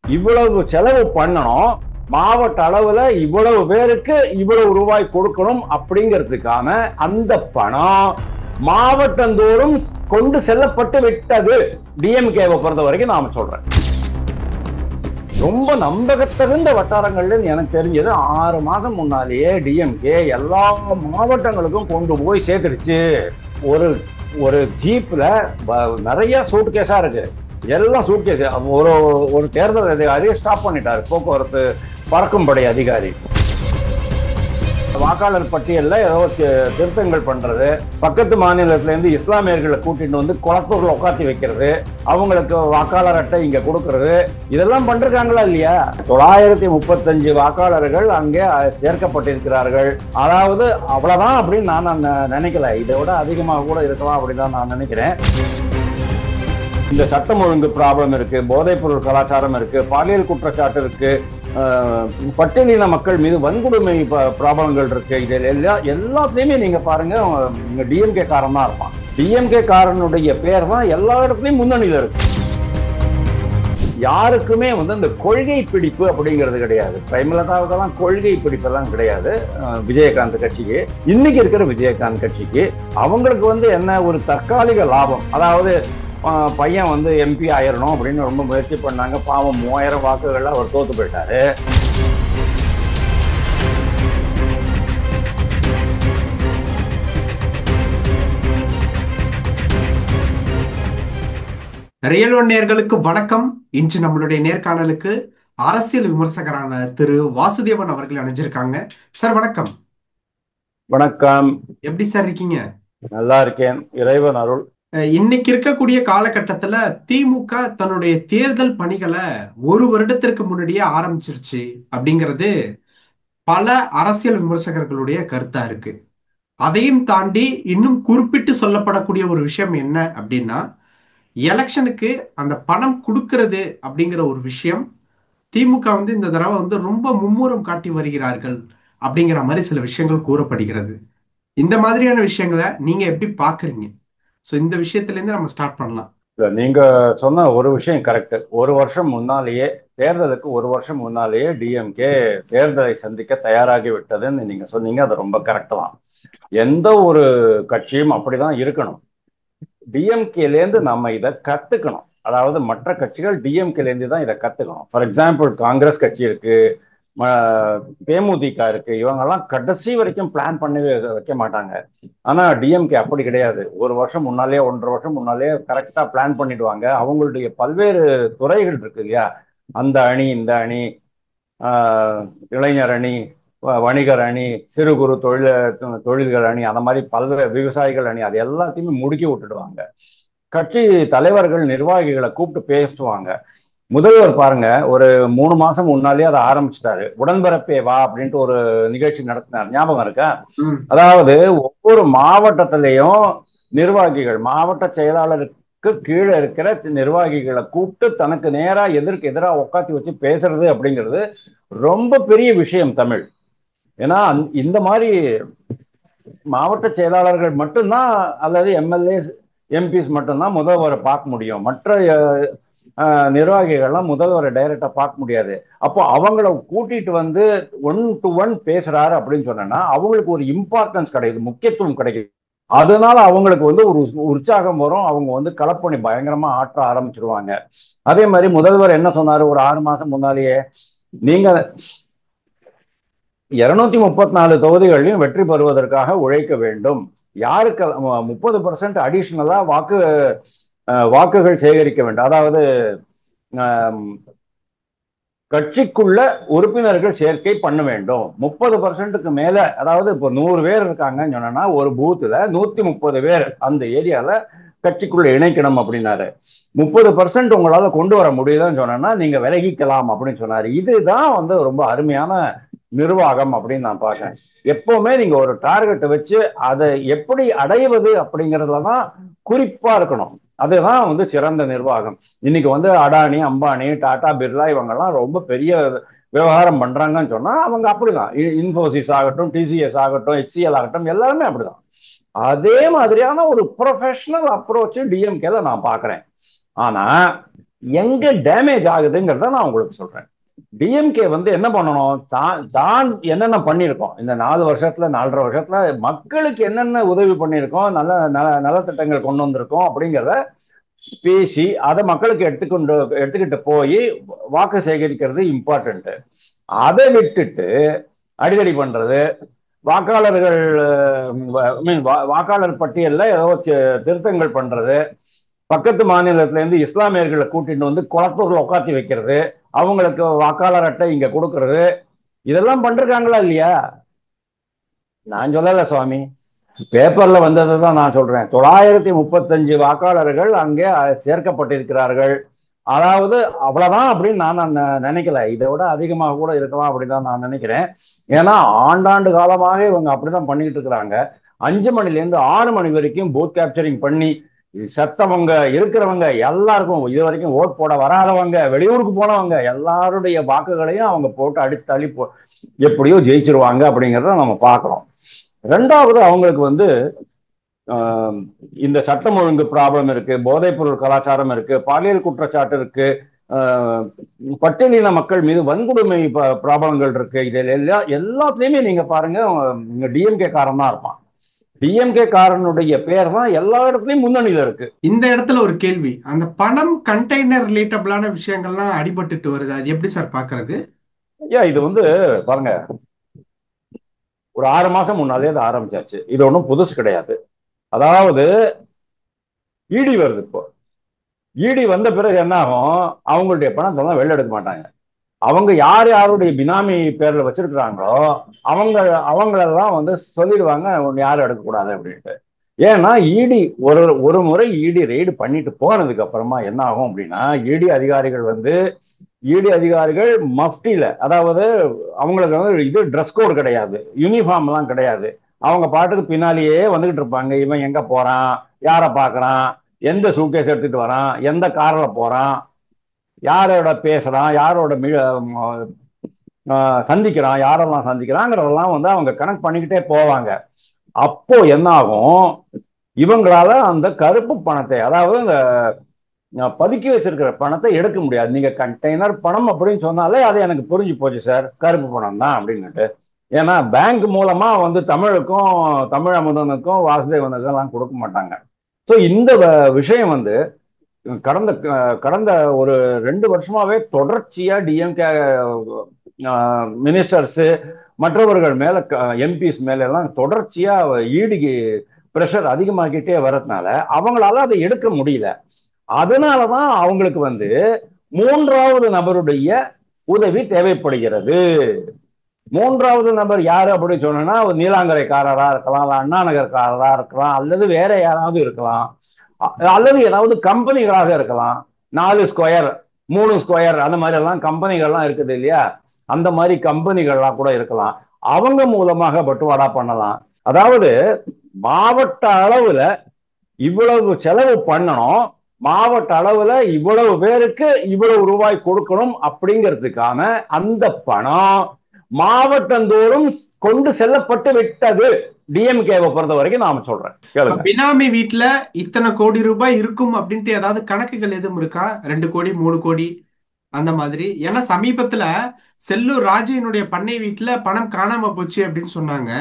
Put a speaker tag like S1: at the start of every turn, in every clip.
S1: இவ்வளவு செலவு பண்ணணும், மாவட்ட அளவுல இவ்வளவு பேருக்கு இவ்வளவு ரூபாய் கொடுக்கணும் அப்படிங்கிறதுக்கான அந்த பணம் மாவட்டந்தோறும் கொண்டு செல்லப்பட்டு விட்டது. டிஎம்கேவை பொறுத்த வரைக்கும் நாம சொல்றேன், ரொம்ப நம்பகத்தகுந்த வட்டாரங்கள்ல எனக்கு தெரிஞ்சது 6 மாதம் முன்னாலேயே டிஎம்கே எல்லா மாவட்டங்களுக்கும் கொண்டு போய் சேர்த்துடுச்சு. ஒரு ஒரு ஜீப்ல நிறைய சூட் கேஸா இருக்கு, எல்லாம் சூட் கேஸ். ஒரு தேர்தல் அதிகாரி ஸ்டாப் பண்ணிட்டாரு, போக்குவரத்து பறக்கும் படை அதிகாரி. வாக்காளர் பட்டியல்ல ஏதோ திருத்தங்கள் பண்றது, பக்கத்து மாநிலத்துல இருந்து இஸ்லாமியர்களை கூட்டிட்டு வந்து குளத்தூர்ல உட்காத்தி வைக்கிறது, அவங்களுக்கு வாக்காளர் அட்டை இங்க கொடுக்கறது, இதெல்லாம் பண்றாங்களா இல்லையா? 935 வாக்காளர்கள் அங்கே சேர்க்கப்பட்டிருக்கிறார்கள். அதாவது அவ்வளவுதான் அப்படின்னு நான் நினைக்கல, இதை விட அதிகமாக கூட இருக்கலாம் அப்படின்னு தான் நான் நினைக்கிறேன். இந்த சட்டம் ஒழுங்கு ப்ராப்ளம் இருக்கு, போதைப் பொருள் கலாச்சாரம் இருக்கு, பாலியல் குற்றச்சாட்டு இருக்கு, பட்டியலின மக்கள் மீது வன்கொடுமை ப்ராப்ளங்கள் இருக்கு. இது எல்லாத்தையுமே நீங்க பாருங்க, இங்க டிஎம்கே காரன் தான் இருப்பான். டிஎம்கே காரனுடைய பேர் தான் எல்லா இடத்துலயும் முன்னணியில இருக்கு. யாருக்குமே இந்த கொள்கை பிடிப்பு அப்படிங்கிறது கிடையாது. பிரேமலதாவுக்கெல்லாம் கொள்கை பிடிப்பெல்லாம் கிடையாது. விஜயகாந்த் கட்சிக்கு, இன்னைக்கு இருக்கிற விஜயகாந்த் கட்சிக்கு அவங்களுக்கு என்ன ஒரு தற்காலிக லாபம், அதாவது பையன் எம்பி ஆயிரணும் அப்படின்னு ரொம்ப முயற்சி பண்ணாங்க. பாவம் 3000 வாக்குகள்ல அவர் தோத்து போயிட்டாரு.
S2: ரியல் ஒன் நேயர்களுக்கு வணக்கம். இன்று நம்மளுடைய நேர்காணலுக்கு அரசியல் விமர்சகரான திரு வாசுதேவன் அவர்கள் அணிஞ்சிருக்காங்க. சார் வணக்கம்.
S1: வணக்கம்.
S2: எப்படி சார் இருக்கீங்க?
S1: நல்லா இருக்கேன், இறைவன் அருள்.
S2: இன்னைக்கு இருக்கக்கூடிய காலகட்டத்துல திமுக தன்னுடைய தேர்தல் பணிகளை 1 வருடத்திற்கு முன்னாடியே ஆரம்பிச்சிருச்சு அப்படிங்கிறது பல அரசியல் விமர்சகர்களுடைய கருத்தா இருக்கு. அதையும் தாண்டி இன்னும் குறிப்பிட்டு சொல்லப்படக்கூடிய ஒரு விஷயம் என்ன அப்படின்னா, எலெக்ஷனுக்கு அந்த பணம் கொடுக்கறது அப்படிங்கிற ஒரு விஷயம் திமுக இந்த தடவை ரொம்ப மும்முரம் காட்டி வருகிறார்கள் அப்படிங்கிற மாதிரி சில விஷயங்கள் கூறப்படுகிறது. இந்த மாதிரியான விஷயங்களை நீங்க எப்படி பாக்குறீங்க? சோ இந்த விஷயத்துல இருந்து நம்ம ஸ்டார்ட் பண்ணலாம்.
S1: நீங்க சொன்ன ஒரு விஷயம் கரெக்ட். 1 வருஷம் முன்னாலேயே, தேர்தலுக்கு 1 வருஷம் முன்னாலேயே டிஎம்கே தேர்தலை சந்திக்க தயாராகி விட்டதுன்னு நீங்க சொன்னீங்க. அது ரொம்ப கரெக்ட் தான். எந்த ஒரு கட்சியும் அப்படிதான் இருக்கணும். டிஎம்கேலேருந்து நம்ம இதை கத்துக்கணும். அதாவது மற்ற கட்சிகள் டிஎம்கேலேருந்து தான் இதை கத்துக்கணும். ஃபார் எக்ஸாம்பிள், காங்கிரஸ் கட்சி இருக்கு, தேமுதிக இருக்கு, இவங்கெல்லாம் கடைசி வரைக்கும் பிளான் பண்ணி வைக்க மாட்டாங்க. ஆனா டிஎம்கே அப்படி கிடையாது. 1 வருஷம் முன்னாலே, 1.5 வருஷம் முன்னாலே கரெக்டா பிளான் பண்ணிடுவாங்க. அவங்களுடைய பல்வேறு துறைகள் இருக்கு இல்லையா, அந்த அணி, இந்த அணி, இளைஞர் அணி, வணிகர் அணி, சிறு குறு தொழில்கள் அணி, அந்த மாதிரி பல்வேறு விவசாயிகள் அணி, அது எல்லாத்தையுமே முடுக்கி விட்டுடுவாங்க. கட்சி தலைவர்கள் நிர்வாகிகளை கூப்பிட்டு பேசுவாங்க. முதல்வர் பாருங்க, ஒரு 3 மாசம் முன்னாலே அதை ஆரம்பிச்சிட்டாரு. உடன்பிறப்பே வா அப்படின்ட்டு ஒரு நிகழ்ச்சி நடத்தினார், ஞாபகம் இருக்கா? அதாவது ஒவ்வொரு மாவட்டத்திலையும் நிர்வாகிகள், மாவட்ட செயலாளருக்கு கீழே இருக்கிற நிர்வாகிகளை கூப்பிட்டு தனக்கு நேரா எதிர்க்கு எதிராக உட்காத்தி வச்சு பேசுறது அப்படிங்கிறது ரொம்ப பெரிய விஷயம் தமிழ். ஏன்னா இந்த மாதிரி மாவட்ட செயலாளர்கள் மட்டும்தான், அல்லது எம்எல்ஏ எம்பிஸ் மட்டும்தான் முதல்வரை பார்க்க முடியும். மற்ற நிர்வாகிகள்லாம் முதல்வரை டைரக்டா பார்க்க முடியாது. அப்போ அவங்கள கூட்டிட்டு 1 to 1 பேசுறாரு அப்படின்னு சொன்னா அவங்களுக்கு ஒரு இம்பார்ட்டன்ஸ் கிடைக்குது, முக்கியத்துவம் கிடைக்குது. அதனால அவங்களுக்கு ஒரு உற்சாகம் வரும். அவங்க களப்பணி பயங்கரமா ஆற்ற ஆரம்பிச்சிருவாங்க. அதே மாதிரி முதல்வர் என்ன சொன்னாரு ஒரு 6 மாசம் முன்னாலேயே, நீங்க 234 தொகுதிகளையும் வெற்றி பெறுவதற்காக உழைக்க வேண்டும். யாருக்கு 30% அடிஷனலா வாக்குகள் சேகரிக்க வேண்டும். அதாவது கட்சிக்குள்ள உறுப்பினர்கள் சேர்க்கை பண்ண வேண்டும். 30%க்கு மேல, அதாவது இப்போ 100 பேர் இருக்காங்கன்னு சொன்னா ஒரு பூத்துல 130 பேர் அந்த ஏரியால கட்சிக்குள்ள இணைக்கணும் அப்படின்னாரு. 30% உங்களால கொண்டு வர முடியுதுன்னு சொன்னா நீங்க விலகிக்கலாம் அப்படின்னு சொன்னாரு. இதுதான் ரொம்ப அருமையான நிர்வாகம் அப்படின்னு நான் பார்க்கிறேன். எப்பவுமே நீங்க ஒரு டார்கெட்டை வச்சு அதை எப்படி அடைவது அப்படிங்கிறதுலதான் குறிப்பா இருக்கணும். அதுதான் சிறந்த நிர்வாகம். இன்னைக்கு அடானி, அம்பானி, டாடா, பிர்லா இவங்கெல்லாம் ரொம்ப பெரிய விவகாரம் பண்றாங்கன்னு சொன்னா அவங்க அப்படிதான். இன்ஃபோசிஸ் ஆகட்டும், டிசிஎஸ் ஆகட்டும், ஹெச்சிஎல் ஆகட்டும், எல்லாருமே அப்படிதான். அதே மாதிரியான ஒரு ப்ரொஃபஷனல் அப்ரோச் டிஎம்கேல நான் பாக்குறேன். ஆனா எங்க டேமேஜ் ஆகுதுங்கிறத நான் உங்களுக்கு சொல்றேன். டிஎம்கே வந்து என்ன பண்ணணும், தான் என்னென்ன பண்ணியிருக்கோம் இந்த 4 வருஷத்துல 4.5 வருஷத்துல மக்களுக்கு என்னென்ன உதவி பண்ணியிருக்கோம், நல்ல நலத்திட்டங்கள் கொண்டு வந்திருக்கோம் அப்படிங்கிறத பேசி அதை மக்களுக்கு எடுத்துக்கிட்டு போய் வாக்கு சேகரிக்கிறது இம்பார்ட்டன்ட். அதை விட்டுட்டு அடிதடி பண்றது, வாக்காளர்கள் வாக்காளர் பட்டியல்ல ஏதோ திருத்தங்கள் பண்றது, பக்கத்து மாநிலத்துல இருந்து இஸ்லாமியர்களை கூட்டிட்டு வந்து குளத்தூர்ல உட்காத்தி வைக்கிறது, அவங்களுக்கு வாக்காளர் அட்டை இங்க கொடுக்கறது, இதெல்லாம் பண்றாங்களா இல்லையா? நான் சொல்லல சுவாமி, பேப்பர்ல வந்ததை தான் நான் சொல்றேன். 935 வாக்காளர்கள் அங்கே சேர்க்கப்பட்டிருக்கிறார்கள். அதாவது அவ்வளவுதான் அப்படின்னு நான் நினைக்கல, இதை விட அதிகமாக கூட இருக்கலாம் அப்படின்னு தான் நான் நினைக்கிறேன். ஏன்னா ஆண்டாண்டு காலமாக இவங்க அப்படிதான் பண்ணிட்டு இருக்கிறாங்க. 5 மணிலேருந்து 6 மணி வரைக்கும் பூத் கேப்சரிங் பண்ணி செத்தவங்க இருக்கிறவங்க எல்லாருக்கும், இது வரைக்கும் ஓட் போட வராதவங்க, வெளியூருக்கு போனவங்க எல்லாருடைய வாக்குகளையும் அவங்க போட்டு அடிச்சு தள்ளி எப்படியோ ஜெயிச்சிருவாங்க அப்படிங்கிறத நம்ம பார்க்கிறோம். ரெண்டாவது, அவங்களுக்கு வந்து இந்த சட்டம் ஒழுங்கு ப்ராப்ளம் இருக்கு, போதைப் பொருள் கலாச்சாரம் இருக்கு, பாலியல் குற்றச்சாட்டு இருக்கு, பட்டியலின மக்கள் மீது வன்கொடுமை ப்ராப்ளங்கள் இருக்கு. இதில் எல்லாத்துலயுமே நீங்க பாருங்க, டிஎம்கே காரன் தான் இருப்பான். டிஎம்கே காரனுடைய பேர் தான் எல்லா இடத்துலயும் முன்னணியில இருக்கு.
S2: இந்த இடத்துல ஒரு கேள்வி, அந்த பணம் கண்டெய்னர் ரிலேட்டபிளான விஷயங்கள்லாம் அடிபட்டுட்டு வருது, அது எப்படி சார் பாக்குறது?
S1: இது வந்து பாருங்க, ஒரு 6 மாசம் முன்னாலே அது ஆரம்பிச்சாச்சு. இது ஒன்றும் புதுசு கிடையாது. அதாவது இடி வருது. இப்போ இடி வந்த பிறகு என்ன ஆகும், அவங்களுடைய பணத்தை தான் வெளில எடுக்க மாட்டாங்க. அவங்க யாருடைய பினாமி பேர்ல வச்சிருக்கிறாங்களோ அவங்களெல்லாம் வந்து சொல்லிடுவாங்க யாரும் எடுக்கக்கூடாது அப்படின்ட்டு. ஏன்னா இடி ஒரு முறை இடி ரெய்டு பண்ணிட்டு போனதுக்கு அப்புறமா என்ன ஆகும் அப்படின்னா, இடி அதிகாரிகள் மஃப்டியில, அதாவது அவங்களுக்கு வந்து இது ட்ரெஸ் கோடு கிடையாது, யூனிஃபார்ம் எல்லாம் கிடையாது. அவங்க பாட்டுக்கு பின்னாலேயே வந்துகிட்டு இருப்பாங்க. இவன் எங்க போறான், யாரை பாக்குறான், எந்த சூட்கேஸ் எடுத்துட்டு வரான், எந்த கார்ல போறான், யாரோட பேசுறான், யாரோட சந்திக்கிறான், யாரெல்லாம் சந்திக்கிறாங்கிறதெல்லாம் வந்து அவங்க கனெக்ட் பண்ணிக்கிட்டே போவாங்க. அப்போ என்ன ஆகும், இவங்களால அந்த கருப்பு பணத்தை, அதாவது இந்த பதுக்கி வச்சிருக்கிற பணத்தை எடுக்க முடியாது. நீங்க கண்டெய்னர் பணம் அப்படின்னு சொன்னாலே அது எனக்கு புரிஞ்சு போச்சு சார், கருப்பு பணம் தான் அப்படின்னுட்டு. ஏன்னா பேங்க் மூலமா வந்து தமிழுக்கும், தமிழ் அமுதனுக்கும், வாசுதேவனுக்கும் எல்லாம் கொடுக்க மாட்டாங்க. ஸோ இந்த விஷயம் வந்து கடந்த ஒரு 2 வருஷமாவே தொடர்ச்சியா டிஎம்கே மினிஸ்டர்ஸ் மற்றவர்கள் மேல, எம்பிஸ் மேல எல்லாம் தொடர்ச்சியா ஈடுக்கு பிரஷர் அதிகமாகிட்டே வர்றதுனால அவங்களால அதை எடுக்க முடியல. அதனாலதான் அவங்களுக்கு வந்து 3வது நபருடைய உதவி தேவைப்படுகிறது. 3வது நபர் யாரு அப்படின்னு சொன்னா, நீலாங்கரைக்காரரா இருக்கலாம், அண்ணா நகர்காரரா இருக்கலாம், அல்லது வேற யாராவது இருக்கலாம், அல்லது ஏதாவது கம்பெனிகளாக இருக்கலாம். 4 ஸ்கொயர் 3 ஸ்கொயர் அந்த மாதிரி எல்லாம் கம்பெனிகள்லாம் இருக்குது இல்லையா, அந்த மாதிரி கம்பெனிகள்லாம் கூட இருக்கலாம். அவங்க மூலமாக பட்டுவாடா பண்ணலாம். அதாவது மாவட்ட அளவுல இவ்வளவு செலவு பண்ணணும், மாவட்ட அளவுல இவ்வளவு பேருக்கு இவ்வளவு ரூபாய் கொடுக்கணும் அப்படிங்கிறதுக்கான அந்த பணம் மாவட்டந்தோறும் கொண்டு செல்லப்பட்டு விட்டது. டிஎம்கேவை பொறுத்த வரைக்கும் நாம சொல்றேன்.
S2: பினாமி வீட்டுல இத்தனை கோடி ரூபாய் இருக்கும் அப்படின்ட்டு ஏதாவது கணக்குகள் எதுவும் இருக்கா? 2 கோடி 3 கோடி அந்த மாதிரி? ஏன்னா சமீபத்துல செல்லூர் ராஜினுடைய பண்ணை வீட்டுல பணம் காணாம போச்சு அப்படின்னு சொன்னாங்க.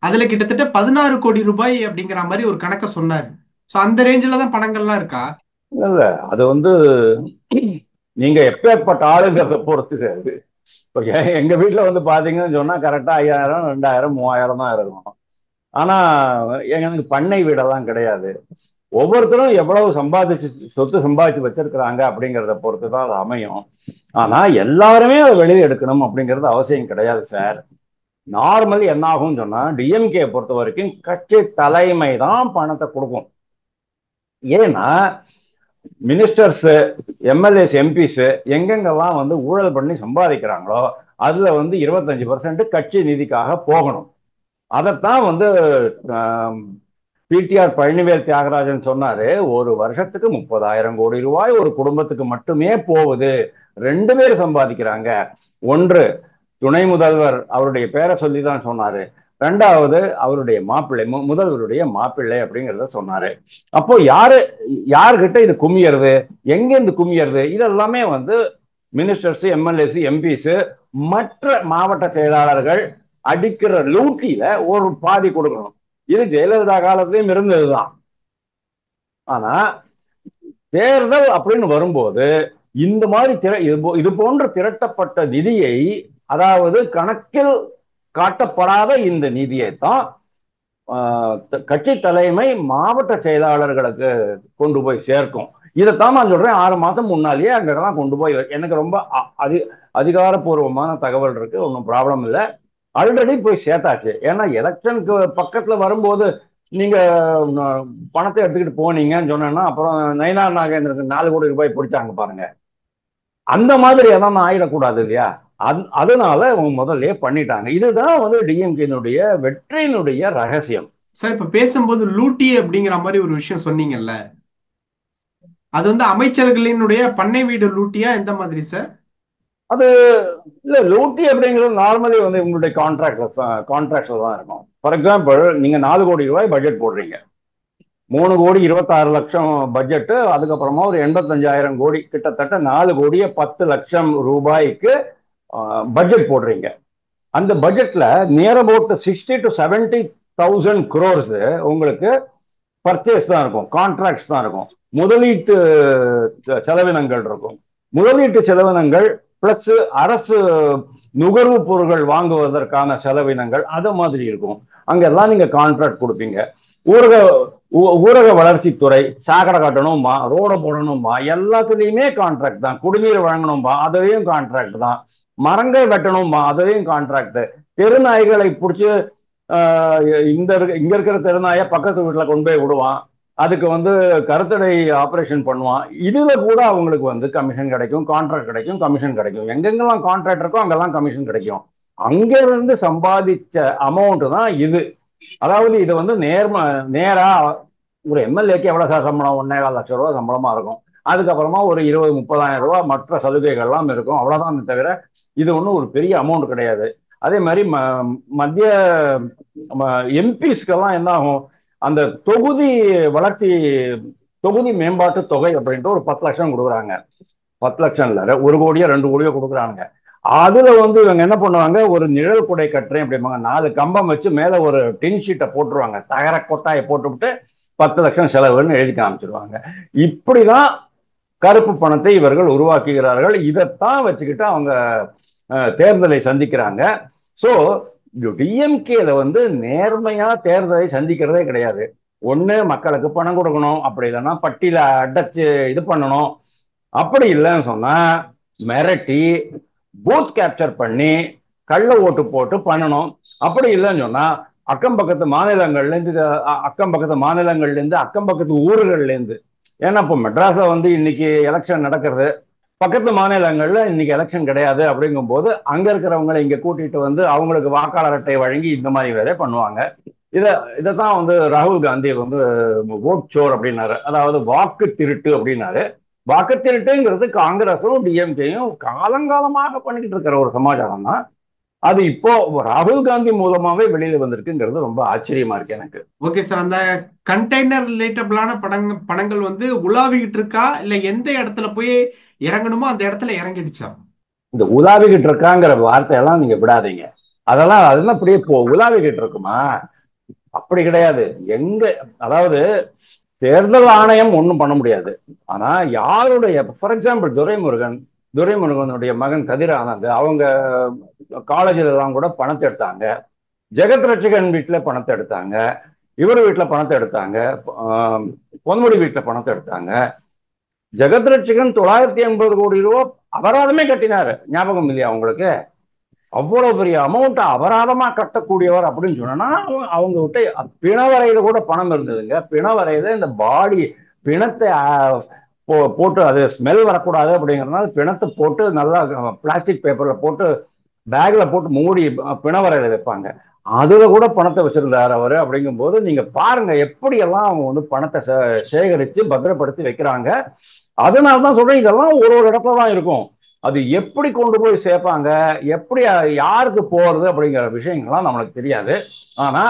S2: அதுல கிட்டத்தட்ட 16 கோடி ரூபாய் அப்படிங்கிற மாதிரி ஒரு கணக்கை சொன்னாரு. சோ அந்த ரேஞ்சில தான் பணங்கள்லாம் இருக்கா?
S1: இல்ல, அது வந்து நீங்க எப்பேற்பட்ட ஆளுங்கிறத பொறுத்து. இப்போ எங்க வீட்டுல வந்து பாத்தீங்கன்னு சொன்னா கரெக்டா 5000 2000 3000 தான் இருக்கும். ஆனா எனக்கு பண்ணை வீடெல்லாம் கிடையாது. ஒவ்வொருத்தரும் எவ்வளவு சொத்து சம்பாதிச்சு வச்சிருக்கிறாங்க அப்படிங்கிறத பொறுத்து தான் அது அமையும். ஆனா எல்லாருமே அதை வெளியே எடுக்கணும் அப்படிங்கிறது அவசியம் கிடையாது சார். நார்மலி என்ன ஆகும்னு சொன்னா, டிஎம்கே பொறுத்த வரைக்கும் கட்சி தலைமை தான் பணத்தை கொடுக்கும். ஏன்னா மினிஸ்டர்ஸ், எம்எல்ஏஸ், எம்பிஸ் எங்கெங்கெல்லாம் வந்து ஊழல் பண்ணி சம்பாதிக்கிறாங்களோ அதுல வந்து 25% கட்சி நிதிக்காக போகணும். அதைத்தான் வந்து பிடிஆர் பழனிவேல் தியாகராஜன் சொன்னாரு, ஒரு வருஷத்துக்கு 30,000 கோடி ரூபாய் ஒரு குடும்பத்துக்கு மட்டுமே போகுது. 2 பேர் சம்பாதிக்கிறாங்க. ஒன்று துணை முதல்வர், அவருடைய பேரை சொல்லி தான் சொன்னாரு, ரெண்டாவது அவருடைய மாப்பிள்ளை, முதல்வருடைய மாப்பிள்ளை அப்படிங்கிறத சொன்னாரு. அப்போ யாருகிட்ட இது குமியறது, எங்க இருந்து குமியறது, இதெல்லாமே வந்து மினிஸ்டர்ஸ், எம்எல்ஏஸ், எம்பிஸ், மற்ற மாவட்ட செயலாளர்கள் அடிக்கிற லூட்டியில ஒரு பாதி கொடுக்கணும். இது ஜெயலலிதா காலத்திலையும் இருந்ததுதான். ஆனா தேர்தல் அப்படின்னு வரும்போது இந்த மாதிரி இது போன்ற திரட்டப்பட்ட நிதியை, அதாவது கணக்கில் காட்டப்படாத இந்த நிதியை தான் கட்சி தலைமை மாவட்ட செயலாளர்களுக்கு கொண்டு போய் சேர்க்கும். இதைத்தான் நான் சொல்றேன், 6 மாசம் முன்னாலேயே அங்கெல்லாம் கொண்டு போய், எனக்கு ரொம்ப அதிகாரப்பூர்வமான தகவல் இருக்கு, ஒன்றும் ப்ராப்ளம் இல்லை, ஆல்ரெடி போய் சேர்த்தாச்சு. ஏன்னா எலெக்ஷனுக்கு பக்கத்துல வரும்போது நீங்க பணத்தை எடுத்துக்கிட்டு போனீங்கன்னு சொன்னா அப்புறம் நயினார் நாகேந்திரனுக்கு 4 கோடி ரூபாய் பிடிச்சாங்க பாருங்க. அந்த மாதிரி எதாவது ஆயிடக்கூடாது இல்லையா? அதனால அவங்க முதல்ல பண்ணிட்டாங்க. இதுதான் வந்து டிஎம்கேனுடைய வெற்றியினுடைய ரகசியம்.
S2: சார், இப்ப பேசும்போது லூட்டி அப்படிங்கிற மாதிரி ஒரு விஷயம் சொன்னீங்கல்ல, அது வந்து அமைச்சர்களினுடைய பண்ணை வீடு லூட்டியா எந்த மாதிரி சார்?
S1: அது இல்ல, லூட்டி அப்படிங்கிறது நார்மலி வந்து உங்களுடைய கான்ட்ராக்ட்ல தான் இருக்கும். ஃபார் எக்ஸாம்பிள், நீங்க 4 கோடி ரூபாய் பட்ஜெட் போடுறீங்க, 3 கோடி 26 லட்சம் பட்ஜெட், அதுக்கப்புறமா ஒரு 85,000 கோடி, கிட்டத்தட்ட 4 கோடியே 10 லட்சம் ரூபாய்க்கு பட்ஜெட் போடுறீங்க. அந்த பட்ஜெட்ல நியர் அபவுட் 60 to 70,000 crores உங்களுக்கு பர்ச்சேஸ் தான் இருக்கும், கான்ட்ராக்ட்ஸ் தான் இருக்கும், முதலீட்டு செலவினங்கள் இருக்கும். முதலீட்டு செலவினங்கள் பிளஸ் அரசு நுகர்வு பொருட்கள் வாங்குவதற்கான செலவினங்கள் அது மாதிரி இருக்கும். அங்கெல்லாம் நீங்க கான்ட்ராக்ட் கொடுப்பீங்க. ஊரக வளர்ச்சித்துறை, சாக்கடை கட்டணும்பா, ரோட போடணும்பா, எல்லாத்துலயுமே கான்ட்ராக்ட் தான். குடிநீர் வழங்கணும்பா, அதையும் கான்ட்ராக்ட் தான். மரங்கள் வெட்டணும்பா, அதையும் கான்ட்ராக்ட். தெருநாய்களை பிடிச்சி இங்க இருக்கிற தெருநாயை பக்கத்து வீட்டுல கொண்டு போய் விடுவான், அதுக்கு வந்து கருத்தடை ஆபரேஷன் பண்ணுவான். இதுல கூட அவங்களுக்கு வந்து கமிஷன் கிடைக்கும், கான்ட்ராக்ட் கிடைக்கும், கமிஷன் கிடைக்கும். எங்கெங்கெல்லாம் கான்ட்ராக்ட் இருக்கோ அங்கெல்லாம் கமிஷன் கிடைக்கும். அங்க இருந்து சம்பாதிச்ச அமௌண்ட் தான் இது. அதாவது இது வந்து நேரா ஒரு எம்எல்ஏக்கு எவ்வளவு சம்பளம், 1.25 லட்சம் ரூபாய் சம்பளமா இருக்கும். அதுக்கப்புறமா ஒரு 20-30,000 ரூபாய் மற்ற சலுகைகள்லாம் இருக்கும், அவ்வளவுதான். தவிர இது ஒன்றும் ஒரு பெரிய அமௌண்ட் கிடையாது. அதே மாதிரி மத்திய எம்பிஸ்க்கெல்லாம் என்ன ஆகும், அந்த தொகுதி வளர்ச்சி, தொகுதி மேம்பாட்டு தொகை அப்படின்ட்டு ஒரு 10 லட்சம் கொடுக்குறாங்க. 10 லட்சம் இல்ல, 1 கோடியோ 2 கோடியோ கொடுக்குறாங்க. அதுல வந்து இவங்க என்ன பண்ணுவாங்க, ஒரு நிழல் குடை கட்டுறேன் அப்படிம்பாங்க, 4 கம்பம் வச்சு மேல ஒரு டின் ஷீட்டை போட்டுருவாங்க, தகர கொட்டாயை போட்டுவிட்டு 10 லட்சம் செலவுன்னு எழுதி காமிச்சிருவாங்க. இப்படிதான் கருப்பு பணத்தை இவர்கள் உருவாக்குகிறார்கள். இதைத்தான் வச்சுக்கிட்டு அவங்க தேர்தலை சந்திக்கிறாங்க. சோ டிஎம்கேல வந்து நேர்மையா தேர்தலை சந்திக்கிறதே கிடையாது. ஒண்ணு மக்களுக்கு பணம் கொடுக்கணும், அப்படி இல்லைன்னா பட்டியல அடைச்சு இது பண்ணணும். அப்படி இல்லைன்னு சொன்னா மிரட்டி பூத் கேப்சர் பண்ணி கள்ள ஓட்டு போட்டு பண்ணணும். அப்படி இல்லைன்னு சொன்னா அக்கம் பக்கத்து மாநிலங்கள்ல இருந்து அக்கம் பக்கத்து ஊர்கள்ல இருந்து, ஏன்னா இப்போ மெட்ராஸ்ல வந்து இன்னைக்கு எலெக்ஷன் நடக்கிறது, பக்கத்து மாநிலங்கள்ல இன்னைக்கு எலெக்ஷன் கிடையாது. அப்படிங்கும் போது அங்க இருக்கிறவங்களை இங்க கூட்டிட்டு வந்து அவங்களுக்கு வாக்காளர் அட்டை வழங்கி இந்த மாதிரி வேலை பண்ணுவாங்க. இதைத்தான் வந்து ராகுல் காந்தி வந்து ஓட் சோர் அப்படின்னாரு, அதாவது வாக்கு திருட்டு அப்படின்னாரு. வாக்கு திருட்டுங்கிறது காங்கிரஸும் டிஎம்கேயும் காலங்காலமாக பண்ணிக்கிட்டு இருக்கிற ஒரு சமாச்சாரம் தான். அது இப்போ ராகுல் காந்தி மூலமாவே வெளியில வந்திருக்குங்கிறது ரொம்ப ஆச்சரியமா இருக்கு எனக்கு.
S2: ஓகே சார், அந்த கண்டெய்னர் ரிலேட்டபிளான பணங்கள் வந்து உலாவிக்கிட்டு இருக்கா, இல்ல எந்த இடத்துல போய் இறங்கணுமோ அந்த இடத்துல இறங்கிடுச்சா?
S1: இந்த உலாவிக்கிட்டு இருக்காங்கிற வார்த்தையெல்லாம் நீங்க விடாதீங்க. அதெல்லாம் அப்படியே உலாவிக்கிட்டு இருக்குமா? அப்படி கிடையாது. அதாவது தேர்தல் ஆணையம் ஒன்றும் பண்ண முடியாது. ஆனா யாருடைய, ஃபார் எக்ஸாம்பிள் துரைமுருகனுடைய மகன் கதிரானந்த், அவங்க காலேஜில் எல்லாம் கூட பணத்தை எடுத்தாங்க. ஜெகத் ரட்சகன் வீட்டுல பணத்தை எடுத்தாங்க, இவர் வீட்டுல பணத்தை எடுத்தாங்க, பொன்முடி வீட்டுல பணத்தை எடுத்தாங்க. ஜெகத் ரட்சகன் 980 கோடி ரூபாய் அபராதமே கட்டினாரு, ஞாபகம் இல்லையா உங்களுக்கு? அவ்வளவு பெரிய அமௌண்ட் அபராதமா கட்டக்கூடியவர் அப்படின்னு சொன்னா அவங்க விட்ட பிணவரையில கூட பணம் இருந்ததுங்க. பிணவரையில இந்த பாடி பிணத்தை போட்டு அது ஸ்மெல் வரக்கூடாது அப்படிங்கிறதுனால பிணத்தை போட்டு நல்லா பிளாஸ்டிக் பேப்பர்ல போட்டு பேக்ல போட்டு மூடி பிணவரையில வைப்பாங்க. அதுல கூட பணத்தை வச்சிருந்தாரு அவரு. அப்படிங்கும் போது நீங்க பாருங்க எப்படியெல்லாம் அவங்க வந்து பணத்தை சேகரித்து பத்திரப்படுத்தி வைக்கிறாங்க. அதனாலதான் சொல்றேன், இதெல்லாம் ஒரு இடத்துல தான் இருக்கும். அது எப்படி கொண்டு போய் சேர்ப்பாங்க, எப்படி யாருக்கு போறது அப்படிங்கிற விஷயங்கள்லாம் நம்மளுக்கு தெரியாது. ஆனா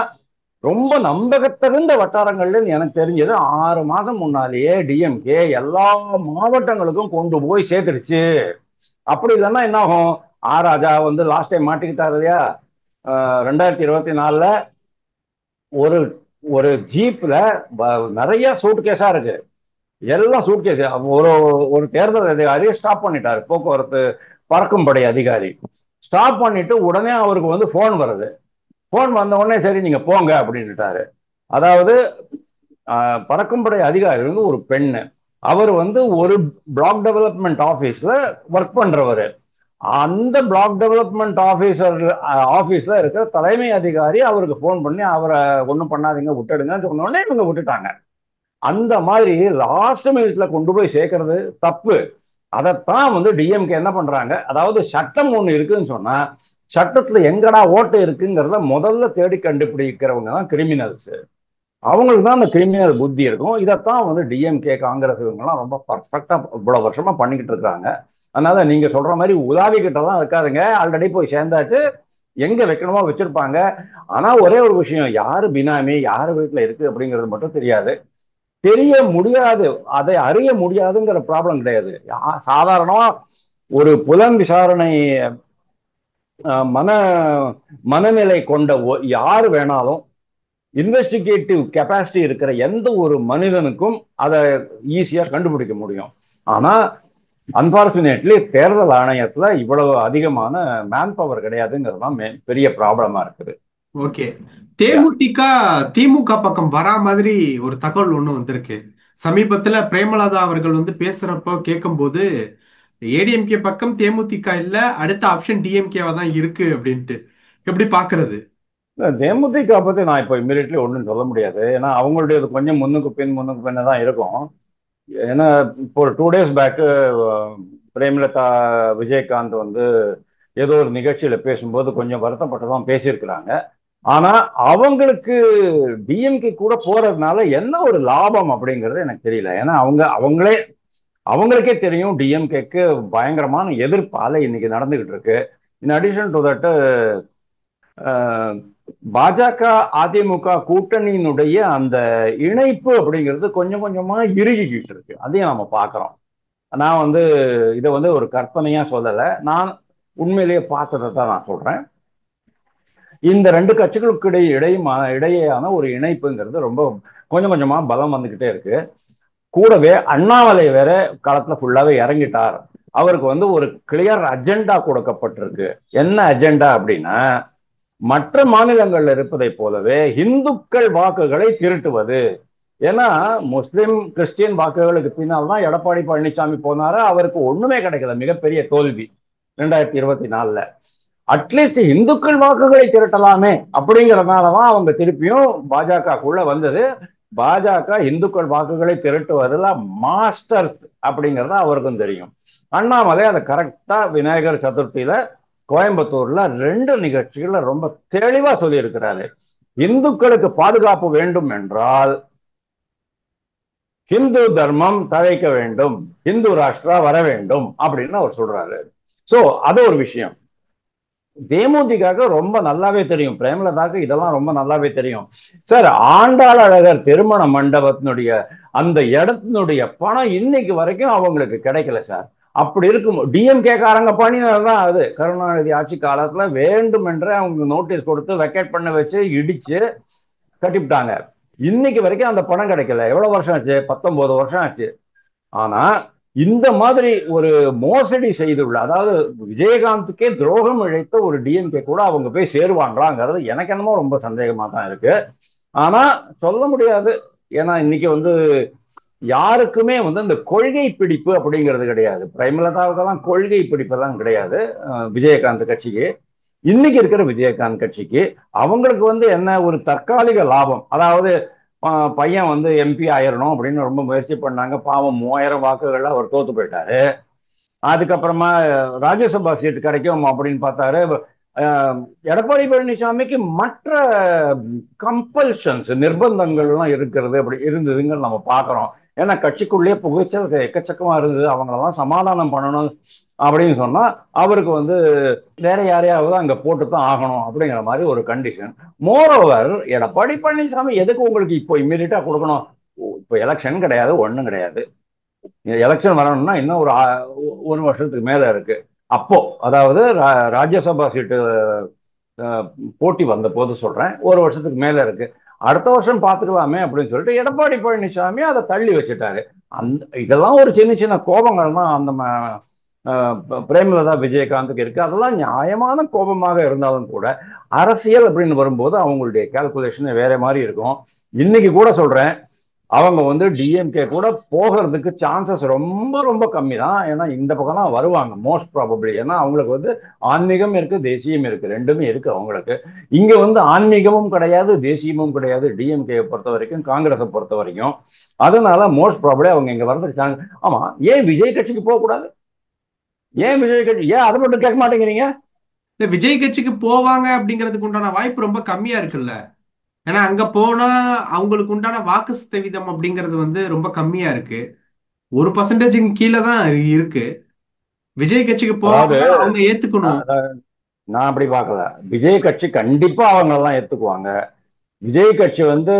S1: ரொம்ப நம்பகத்தகுந்த வட்டாரங்கள்ல எனக்கு தெரிஞ்சது 6 மாதம் முன்னாலேயே டிஎம்கே எல்லா மாவட்டங்களுக்கும் கொண்டு போய் சேர்த்துருச்சு. அப்படி இல்லைன்னா என்ன ஆகும்? ராஜா வந்து லாஸ்ட் டைம் மாட்டிக்கிட்டாரு இல்லையா? 2024ல ஒரு ஒரு ஜீப்ல நிறைய சூட் கேஸா இருக்கு. எல்லாம் சூட் கேஸ். ஒரு ஒரு தேர்தல் அதிகாரி ஸ்டாப் பண்ணிட்டாரு, போக்குவரத்து பறக்கும் படை அதிகாரி. ஸ்டாப் பண்ணிட்டு உடனே அவருக்கு வந்து போன் வருது. போன் வந்த உடனே சரி நீங்க போங்க அப்படின்னுட்டாரு. அதாவது பறக்கும் படை அதிகாரி வந்து ஒரு பெண்ணு. அவர் வந்து ஒரு பிளாக் டெவலப்மெண்ட் ஆபீஸ்ல ஒர்க் பண்றவர். அந்த பிளாக் டெவலப்மெண்ட் ஆபீஸ்ல இருக்கிற தலைமை அதிகாரி அவருக்கு போன் பண்ணி அவரை ஒன்றும் பண்ணாதீங்க விட்டுடுங்கன்னு சொன்ன உடனே இவங்க விட்டுட்டாங்க. அந்த மாதிரி லாஸ்ட் மினிட்ல கொண்டு போய் சேர்க்கறது தப்பு. அதைத்தான் வந்து டிஎம்கே என்ன பண்றாங்க, அதாவது சட்டம் ஒண்ணு இருக்குன்னு சொன்னா சட்டத்துல எங்கடா ஓட்டு இருக்குங்கிறத முதல்ல தேடி கண்டுபிடிக்கிறவங்க தான் கிரிமினல்ஸ். அவங்களுக்கு தான் அந்த கிரிமினல் புத்தி இருக்கும். இதைத்தான் வந்து டிஎம்கே காங்கிரஸ் இவங்கெல்லாம் ரொம்ப பர்ஃபெக்டா இவ்வளவு வருஷமா பண்ணிக்கிட்டு இருக்காங்க. அதனால நீங்க சொல்ற மாதிரி உலாவி கிட்ட தான் இருக்காதுங்க, ஆல்ரெடி போய் சேர்ந்தாச்சு. எங்க வைக்கணுமோ வச்சிருப்பாங்க. ஆனா ஒரே ஒரு விஷயம், யாரு பினாமி யாரு வீட்டுல இருக்கு அப்படிங்கிறது மட்டும் தெரியாது. தெரிய முடியாது, அதை அறிய முடியாதுங்கிற ப்ராப்ளம் கிடையாது. சாதாரணமா ஒரு புலன் விசாரணை மன மனநிலை கொண்ட யாரு வேணாலும், இன்வெஸ்டிகேட்டிவ் கெப்பாசிட்டி இருக்கிற எந்த ஒரு மனிதனுக்கும் அதை ஈஸியா கண்டுபிடிக்க முடியும். ஆனா அன்பார்ச்சுனேட்லி தேர்தல் ஆணையத்துல இவ்வளவு அதிகமான மேன் பவர் கிடையாதுங்கிறது தான் பெரிய ப்ராப்ளமா இருக்குது.
S2: ஓகே. தேமுதிக திமுக பக்கம் வரா மாதிரி ஒரு தகவல் ஒண்ணு வந்திருக்கு. சமீபத்துல பிரேமலதா அவர்கள் வந்து பேசுறப்போ கேட்கும்போது ஏடிஎம்கே பக்கம் தேமுதிக இல்ல, அடுத்த ஆப்ஷன் டிஎம்கேவா தான் இருக்கு அப்படின்ட்டு எப்படி பாக்குறது?
S1: தேமுதிக பத்தி நான் இப்போ இமீடியட்லி ஒன்றும் சொல்ல முடியாது. ஏன்னா அவங்களுடையது கொஞ்சம் முன்னுக்கு பின்ன தான் இருக்கும். ஏன்னா இப்போ ஒரு 2 days பேக்கு பிரேமலதா விஜயகாந்த் வந்து ஏதோ ஒரு நிகழ்ச்சியில பேசும்போது கொஞ்சம் வருத்தப்பட்டு தான் பேசியிருக்கிறாங்க. ஆனா அவங்களுக்கு டிஎம்கே கூட போறதுனால என்ன ஒரு லாபம் அப்படிங்கிறது எனக்கு தெரியல. ஏன்னா அவங்களுக்கே தெரியும் டிஎம்கேக்கு பயங்கரமான எதிர்ப்பு அலை இன்னைக்கு நடந்துகிட்டு இருக்கு. இன் அடிஷன் டு தட் பாஜக அதிமுக கூட்டணியினுடைய அந்த இணைப்பு அப்படிங்கிறது கொஞ்சம் கொஞ்சமா இறுகிக்கிட்டு இருக்கு. அதையும் நம்ம பார்க்கிறோம். நான் வந்து இதை வந்து ஒரு கற்பனையா சொல்லலை, நான் உண்மையிலேயே பார்த்ததை தான் நான் சொல்றேன். இந்த ரெண்டு கட்சிகளுக்கு இடையேயான ஒரு இணைப்புங்கிறது ரொம்ப கொஞ்சம் கொஞ்சமா பலம் வந்துகிட்டே இருக்கு. கூடவே அண்ணாமலை வேற களத்துல ஃபுல்லாவே இறங்கிட்டார். அவருக்கு வந்து ஒரு கிளியர் அஜெண்டா கொடுக்கப்பட்டிருக்கு. என்ன அஜெண்டா அப்படின்னா, மற்ற மாநிலங்கள்ல இருப்பதை போலவே இந்துக்கள் வாக்குகளை திருட்டுவது. ஏன்னா முஸ்லிம் கிறிஸ்டியன் வாக்குகளுக்கு பின்னால் தான் எடப்பாடி பழனிசாமி போனாரு. அவருக்கு ஒண்ணுமே கிடைக்கல, மிகப்பெரிய தோல்வி 2024ல. அட்லீஸ்ட் இந்துக்கள் வாக்குகளை திரட்டலாமே அப்படிங்கறதுனாலதான் அவங்க திருப்பியும் பாஜகக்குள்ள வந்தது. பாஜக இந்துக்கள் வாக்குகளை திரட்டுவதில் மாஸ்டர்ஸ் அப்படிங்கறது அவருக்கும் தெரியும். அண்ணாமலை அதை கரெக்டா விநாயகர் சதுர்த்தியில கோயம்புத்தூர்ல 2 நிகழ்ச்சிகள்ல ரொம்ப தெளிவா சொல்லி இருக்கிறாரு. இந்துக்களுக்கு பாதுகாப்பு வேண்டும் என்றால் ஹிந்து தர்மம் தழைக்க வேண்டும், இந்து ராஷ்டிரா வர வேண்டும் அப்படின்னு அவர் சொல்றாரு. சோ அது ஒரு விஷயம். தேமுதிக ரொம்ப நல்லாவே தெரியும், பிரேமலதாக்கு இதெல்லாம் ரொம்ப நல்லாவே தெரியும். சார், ஆண்டாள் அழகர் திருமண மண்டபத்தினுடைய அந்த இடத்தினுடைய பணம் இன்னைக்கு வரைக்கும் அவங்களுக்கு கிடைக்கல சார். அப்படி இருக்கும் டிஎம்கே காரங்க பண்ணினதுதான் அது. கருணாநிதி ஆட்சி காலத்துல வேண்டும் என்று அவங்க நோட்டீஸ் கொடுத்து வெக்கேட் பண்ண வச்சு இடிச்சு கட்டிவிட்டாங்க. இன்னைக்கு வரைக்கும் அந்த பணம் கிடைக்கல. எவ்வளவு வருஷம் ஆச்சு? 19 வருஷம் ஆச்சு. ஆனா இந்த மாதிரி ஒரு மோசடி செய்துள்ள, அதாவது விஜயகாந்துக்கே துரோகம் இழைத்த ஒரு டிஎம்கே கூட அவங்க போய் சேருவாங்களாங்கிறது எனக்கு என்னமோ ரொம்ப சந்தேகமா தான் இருக்கு. ஆனா சொல்ல முடியாது. ஏன்னா இன்னைக்கு வந்து யாருக்குமே வந்து இந்த கொள்கை பிடிப்பு அப்படிங்கிறது கிடையாது. பிரேமலதாவுக்கெல்லாம் கொள்கை பிடிப்பெல்லாம் கிடையாது. விஜயகாந்த் கட்சிக்கு, இன்னைக்கு இருக்கிற விஜயகாந்த் கட்சிக்கு அவங்களுக்கு வந்து என்ன ஒரு தற்காலிக லாபம். அதாவது பையன் வந்து எம்பி ஆயிரணும் அப்படின்னு ரொம்ப முயற்சி பண்ணாங்க. பாவம் 3000 வாக்குகள்ல அவர் தோத்து போயிட்டாரு. அதுக்கப்புறமா ராஜ்யசபா சீட் கிடைக்கும் அப்படின்னு பார்த்தாரு. எடப்பாடி பழனிசாமிக்கு மற்ற கம்பல்ஷன்ஸ், நிர்பந்தங்கள்லாம் இருக்கிறது அப்படி இருந்ததுங்க நம்ம பார்க்கிறோம். ஏன்னா கட்சிக்குள்ளேயே புகைச்சல் எக்கச்சக்கமா இருந்தது. அவங்களெல்லாம் சமாதானம் பண்ணணும் அப்படின்னு சொன்னா அவருக்கு வந்து வேற யாரையாவது அங்க போட்டு தான் ஆகணும் அப்படிங்கிற மாதிரி ஒரு கண்டிஷன். மோரோவர், எடப்பாடி பழனிசாமி எதுக்கு உங்களுக்கு இப்போ இம்மீடியட்டா கொடுக்கணும்? இப்போ எலெக்ஷன் கிடையாது, ஒண்ணும் கிடையாது. எலெக்ஷன் வரணும்னா இன்னும் ஒரு வருஷத்துக்கு மேல இருக்கு. அப்போ அதாவது ராஜ்யசபா சீட்டு அஹ், போட்டி வந்த போது சொல்றேன், ஒரு வருஷத்துக்கு மேல இருக்கு. அடுத்த வருஷம் பார்த்துக்கலாமே அப்படின்னு சொல்லிட்டு எடப்பாடி பழனிசாமி அதை தள்ளி வச்சுட்டாரு. இதெல்லாம் ஒரு சின்ன சின்ன கோபங்கள் தான் அந்த பிரேமலதா விஜயகாந்துக்கு இருக்கு. அதெல்லாம் நியாயமான கோபமாக இருந்தாலும் கூட அரசியல் அப்படின்னு வரும்போது அவங்களுடைய கால்குலேஷன் வேற மாதிரி இருக்கும். இன்னைக்கு கூட சொல்றேன், அவங்க வந்து டிஎம்கே கூட போகிறதுக்கு சான்சஸ் ரொம்ப ரொம்ப கம்மி தான். ஏன்னா இந்த பக்கம் தான் வருவாங்க மோஸ்ட் ப்ராபபிளி. ஏன்னா அவங்களுக்கு வந்து ஆன்மீகம் இருக்கு, தேசியம் இருக்கு, ரெண்டுமே இருக்கு அவங்களுக்கு. இங்க வந்து ஆன்மீகமும் கிடையாது, தேசியமும் கிடையாது டிஎம்கே பொறுத்த வரைக்கும், காங்கிரஸை பொறுத்த வரைக்கும். அதனால மோஸ்ட் ப்ராபபிளி அவங்க இங்க வர்றதுக்கு சான்ஸ். ஆமா, ஏன் விஜய் கட்சிக்கு போக கூடாது? ஏன் விஜய் கட்சி, ஏன் அதை மட்டும் கேட்க மாட்டேங்கிறீங்க?
S2: இல்ல விஜய் கட்சிக்கு போவாங்க அப்படிங்கிறதுக்கு உண்டான வாய்ப்பு ரொம்ப கம்மியா இருக்குல்ல. ஏன்னா அங்க போனா அவங்களுக்கு உண்டான வாக்கு சதவீதம் அப்படிங்கிறது வந்து ரொம்ப கம்மியா இருக்கு. 1% கீழே தான் இருக்கு. விஜய் கட்சிக்கு
S1: அதாவது
S2: போவாங்கன்னா அவங்க ஏத்துக்கணும்.
S1: நான் அப்படி பார்க்கல. விஜய் கட்சி கண்டிப்பா அவங்க எல்லாம் ஏத்துக்குவாங்க. விஜய் கட்சி வந்து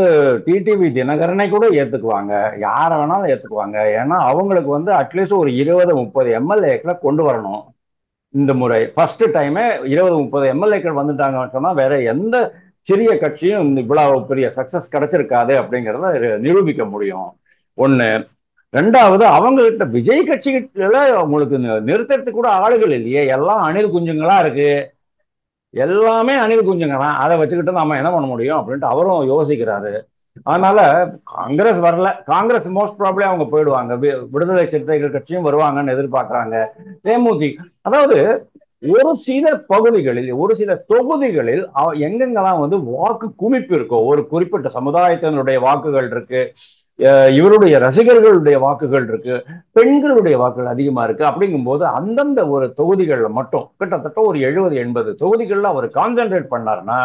S1: டிடிவி தினகரனை கூட ஏத்துக்குவாங்க, யாரை வேணாலும் ஏத்துக்குவாங்க. ஏன்னா அவங்களுக்கு வந்து அட்லீஸ்ட் ஒரு 20-30 எம்எல்ஏக்களை கொண்டு வரணும். இந்த முறை ஃபர்ஸ்ட் டைமே 20-30 எம்எல்ஏக்கள் வந்துட்டாங்கன்னு சொன்னா வேற எந்த சிறிய கட்சியும் இவ்வளவு பெரிய சக்சஸ் கிடைச்சிருக்காது அப்படிங்கிறத நிரூபிக்க முடியும். ஒண்ணு. ரெண்டாவது, அவங்க கிட்ட விஜய் கட்சி கிட்ட உங்களுக்கு நிறுத்தறதுக்கு கூட ஆளுகள் இல்லையே, எல்லாம் அணில் குஞ்சுங்களா இருக்கு. எல்லாமே அணில் குஞ்சுங்க தான், அதை வச்சுக்கிட்டு நாம என்ன பண்ண முடியும் அப்படின்ட்டு அவரும் யோசிக்கிறாரு. அதனால காங்கிரஸ் வரல, காங்கிரஸ் மோஸ்ட் ப்ராப்ளம் அவங்க போயிடுவாங்க. விடுதலை சிறுத்தைகள் கட்சியும் வருவாங்கன்னு எதிர்பார்க்கறாங்க. தேமுதிக, அதாவது ஒரு சில பகுதிகளில், ஒரு சில தொகுதிகளில் எங்கெங்கெல்லாம் வந்து வாக்கு குவிப்பு இருக்கோ, ஒரு குறிப்பிட்ட சமுதாயத்தினுடைய வாக்குகள் இருக்கு, இவருடைய ரசிகர்களுடைய வாக்குகள் இருக்கு, பெண்களுடைய வாக்குகள் அதிகமா இருக்கு. அப்படிங்கும்போது அந்தந்த ஒரு தொகுதிகள்ல மட்டும் கிட்டத்தட்ட ஒரு 70-80 தொகுதிகள்ல அவர் கான்சென்ட்ரேட் பண்ணாருன்னா,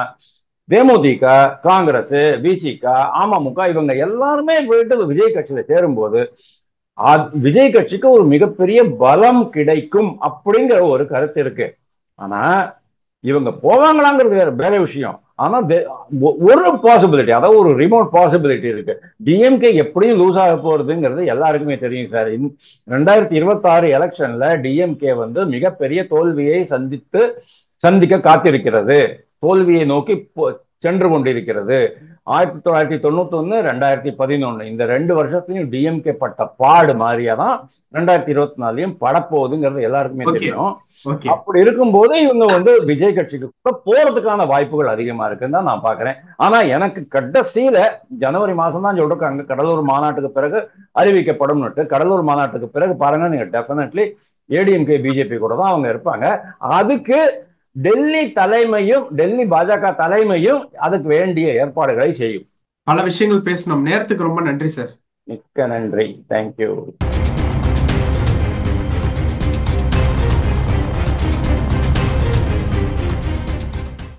S1: தேமுதிக, காங்கிரஸ், விசிக, அமமுக இவங்க எல்லாருமே போயிட்டு விஜய் கட்சியில சேரும்போது விஜய் கட்சிக்கு ஒரு மிகப்பெரிய பலம் கிடைக்கும் அப்படிங்கிற ஒரு கருத்து இருக்கு. ஆனா இவங்க போவாங்களாங்கிறது வேற வேற விஷயம். ஆனா ஒரு பாசிபிலிட்டி, அதாவது ஒரு ரிமோட் பாசிபிலிட்டி இருக்கு. டிஎம்கே எப்படியும் லூஸ் ஆக போறதுங்கிறது எல்லாருக்குமே தெரியும் சார். 2026 எலெக்ஷன்ல டிஎம்கே வந்து மிகப்பெரிய தோல்வியை சந்திக்க காத்திருக்கிறது, தோல்வியை நோக்கி சென்று கொண்டிருக்கிறது. 1991, 2011 இந்த 2 வருஷத்துலயும் டிஎம்கே பட்ட பாடு மாதிரியாதான் 2024 படப்போகுதுங்கிறது எல்லாருக்குமே தெரியும். அப்படி இருக்கும்போது இவங்க வந்து விஜய் கட்சிக்கு கூட போறதுக்கான வாய்ப்புகள் அதிகமா இருக்குன்னு தான் நான் பாக்குறேன். ஆனா எனக்கு கடைசியில ஜனவரி மாசம் தான் சொல்றாங்க கடலூர் மாநாட்டுக்கு பிறகு அறிவிக்கப்படும். கடலூர் மாநாட்டுக்கு பிறகு பாருங்க, நீங்க டெஃபினெட்லி ஏடிஎம்கே பிஜேபி கூட தான் அவங்க இருப்பாங்க. அதுக்கு டெல்லி தலைமையும், டெல்லி பாஜக தலைமையும் அதுக்கு வேண்டிய ஏற்பாடுகளை செய்யும்.
S2: பல விஷயங்கள் பேசணும். நேரத்துக்கு ரொம்ப நன்றி சார்.
S1: மிக்க நன்றி. தேங்க்யூ.